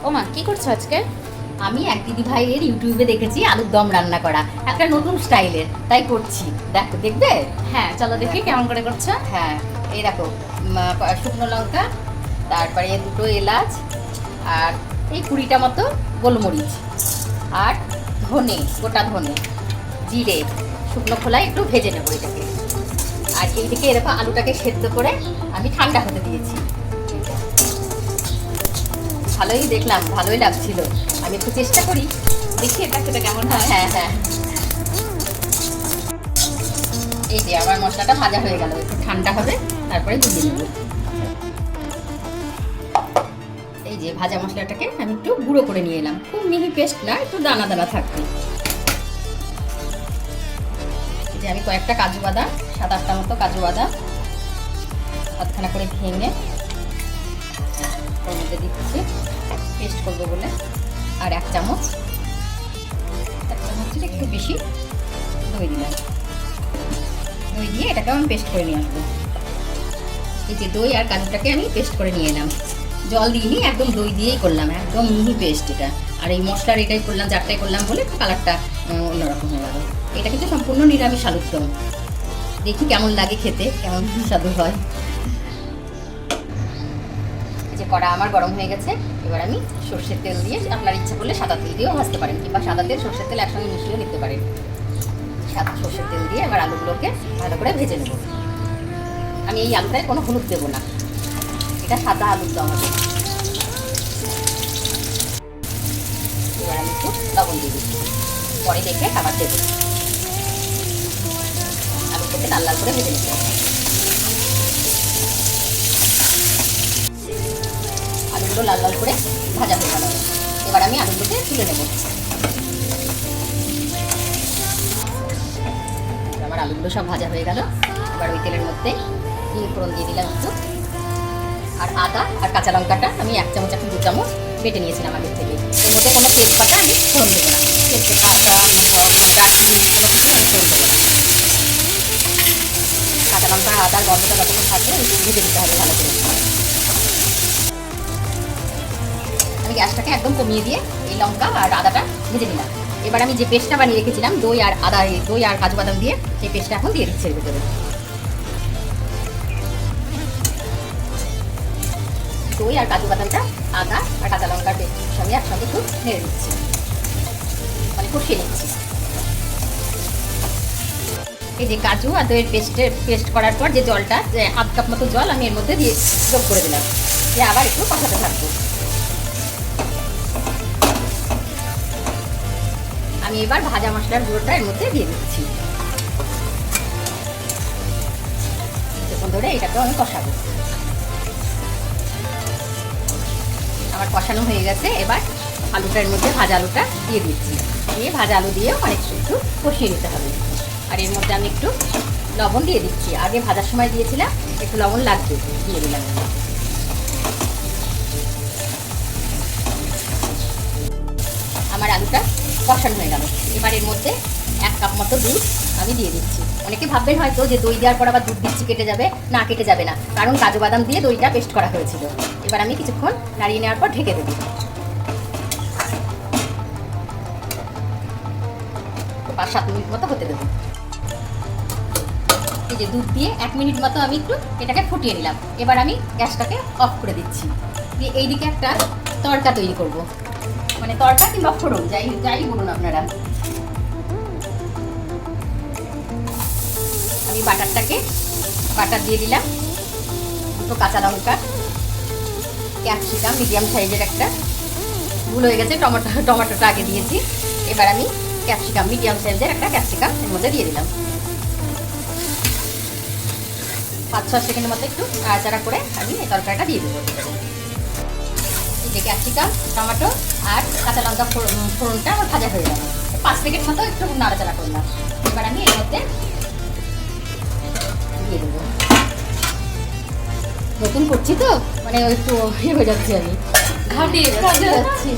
ওমা, কি করছো আজকে? আমি এক দিদি ভাইয়ের ইউটিউবে দেখেছি আলুর দম রান্না করা, একটা নতুন স্টাইলের, তাই করছি। দেখো, দেখবে? হ্যাঁ, চলো দেখি কেমন করে করছো। হ্যাঁ, এই দেখো, শুকনো লঙ্কা, তারপরে দুটো এলাচ, আর এই 20টা মতো গোলমরিচ, আর ধনে, গোটা ধনে, জিরে, শুকনো খোলায় একটু ভেজে নেবো এটাকে। আর এইদিকে এরকম আলুটাকে সেদ্ধ করে আমি ঠান্ডা হতে দিয়েছি। ভালোই দেখলাম, ভালোই লাগছিল। আমি একটু চেষ্টা করি, দেখি এটা খেতে কেমন হয়। হ্যাঁ হ্যাঁ। এই যে আমার মশলাটা ভাজা হয়ে গেল, একটু ঠান্ডা হবে, তারপরে গুলিয়ে নেব। এই যে ভাজা মশলাটাকে আমি একটু গুঁড়ো করে নিয়ে এলাম, খুব মিহি পেস্ট না, একটু দানা দানা থাকবে। এই যে আমি কয়েকটা কাজু বাদাম, 7-8টা মতো কাজু বাদাম আধখানা করে ভেঙে ওর মধ্যে দিচ্ছি, পেস্ট করবো বলে। আর এক চামচ একটু বেশি দই দিলাম। দই দিয়ে এটাকে আমি পেস্ট করে নিয়ে আসবো। এই যে দই আর কাজুটাকে আমি পেস্ট করে নিয়ে এলাম, জল দিইনি, একদম দই দিয়েই করলাম, একদম মিহি পেস্ট এটা। আর এই মশলার এটাই করলাম, যারটাই করলাম বলে একটু কালারটা অন্যরকম হয়ে গেল। এটা কিন্তু সম্পূর্ণ নিরামিষ আলুর দম। দেখি কেমন লাগে খেতে, কেমন সুস্বাদু হয়। এই যে কড়া আমার গরম হয়ে গেছে, এবার আমি সর্ষের তেল দিয়ে, আপনার ইচ্ছা করলে সাদা তেল দিয়েও ভাজতে পারেন, কিংবা সাদা তেল সর্ষের তেল একসঙ্গে মিশিয়েও নিতে পারেন। সাদা সর্ষের তেল দিয়ে এবার আলুগুলোকে ভালো করে ভেজে নেব। আমি এই আলুটায় কোনো হলুদ দেবো না, এটা সাদা আলুর দম হবে। এবার আমি একটু লবণ দিয়ে দিচ্ছি, পরে দেখে খাবার দেবো। আলুটাকে লাল লাল করে ভেজে নেব। আলুগুলো লাল লাল করে ভাজা হয়ে গেল, এবার আমি আলুগুলোকে তুলে নেব। আমার আলুগুলো সব ভাজা হয়ে গেল, এবার ওই তেলের মধ্যে ফোড়ন দিয়ে দিলাম একটু। আর আদা আর কাঁচা লঙ্কাটা আমি 1 চামচ, 2 চামচ বেটে নিয়েছিলাম আগের থেকে। এর মধ্যে কোনো তেজপাতা আমি ফোড়ন দেবো না, তেজপাতা, দারচিনি কোনো কিছু আমি ফোড়ন দেবো না। কাঁচা লঙ্কা আদার গন্ধটা যতক্ষণ থাকবে ভেজে দিতে হবে ভালো করে। আমি গ্যাসটাকে একদম কমিয়ে দিয়ে এই লঙ্কা আর আদাটা ভেজে নিলাম। এবার আমি যে পেস্টটা বানিয়ে রেখেছিলাম দই আর আদা, দই আর কাজু বাদাম দিয়ে, সেই পেস্টটা এখন দিয়ে দিচ্ছি এর ভেতরে। দই আর কাজু বাদামটা আদা আর কাঁচা লঙ্কার পেস্টের সঙ্গে একসঙ্গে একটু নেড়ে দিচ্ছি, মানে কষিয়ে নিচ্ছি। এই যে কাজু আর দইয়ের পেস্ট করার পর যে জলটা, যে 1/2 কাপ মতো জল আমি এর মধ্যে দিয়ে যোগ করে দিলাম, দিয়ে আবার একটু কষাতে থাকবো। আমি এবার ভাজা মশলার গুঁড়োটা এর মধ্যে দিয়ে দিচ্ছি। কিছুক্ষণ ধরে এটাকে আমি কষাবো। আমার কষানো হয়ে গেছে, এবার আলুটার মধ্যে ভাজা আলুটা দিয়ে দিচ্ছি। দিয়ে ভাজা আলু দিয়ে অনেক একটু কষিয়ে নিতে হবে। আর এর মধ্যে আমি একটু লবণ দিয়ে দিচ্ছি, আগে ভাজার সময় দিয়েছিলাম, একটু লবণ লাগবে, দিয়ে দিলাম। আমার আলুটা কষানো হয়ে গেল, এবার এর মধ্যে 1 কাপ মতো দুধ আমি দিয়ে দিচ্ছি। অনেকে ভাববেন হয়তো যে দই দেওয়ার পর আবার দুধ দিচ্ছি, কেটে যাবে। না, কেটে যাবে না, কারণ কাজু বাদাম দিয়ে দইটা পেস্ট করা হয়েছিল। এবার আমি কিছুক্ষণ নাড়িয়ে নেওয়ার পর ঢেকে দেবো, 5-7 মিনিট মতো হতে দেবো। এই যে দুধ দিয়ে 1 মিনিট মতো আমি একটু এটাকে ফুটিয়ে নিলাম। এবার আমি গ্যাসটাকে অফ করে দিচ্ছি, দিয়ে এইদিকে একটা তড়কা তৈরি করব, মানে তড়কা কিংবা ফোড়ন, যাই বলুন আপনারা। আমি বাটার দিয়ে দিলাম, 2 কাঁচা লঙ্কা, ক্যাপসিকাম মিডিয়াম সাইজের একটা, ভুল হয়ে গেছে, টমেটোটা আগে দিয়েছি। এবার আমি ক্যাপসিকাম মিডিয়াম সাইজের একটা ক্যাপসিকাম এর মধ্যে দিয়ে দিলাম। 5-6 সেকেন্ডের মতো একটু নাড়াচাড়া করে আমি এই তরকারিটা দিয়ে দেবো। এই যে ক্যাপসিকাম, টমেটো আর কাঁচা লঙ্কা ফোড়নটা আমার ভাজা হয়ে গেল, 5 সেকেন্ড মতো একটু নাড়াচাড়া করলাম। এবার আমি এর মধ্যে দিয়ে দেবো। নতুন করছি তো, মানে একটু হয়ে যাচ্ছি, আমি ঘাটিয়ে যাচ্ছি।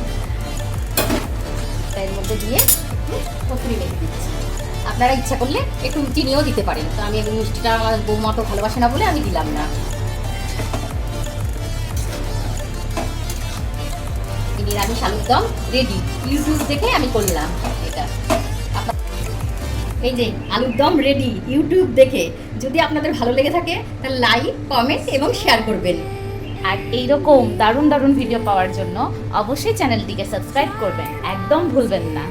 এর মধ্যে দিয়ে কচুরি মেখে দিচ্ছি। আপনারা ইচ্ছা করলে একটু চিনিও দিতে পারেন, তো আমি মিষ্টিটা আমার বৌমা তো ভালোবাসে না বলে আমি দিলাম না। নিরামিষ আলুর দম রেডি। ইউটিউব দেখে আমি করলাম এটা। এই যে আলুর দম রেডি ইউটিউব দেখে। যদি আপনাদের ভালো লেগে থাকে তাহলে লাইক, কমেন্ট এবং শেয়ার করবেন। আর এইরকম দারুণ দারুণ ভিডিও পাওয়ার জন্য অবশ্যই চ্যানেলটিকে সাবস্ক্রাইব করবেন, একদম ভুলবেন না।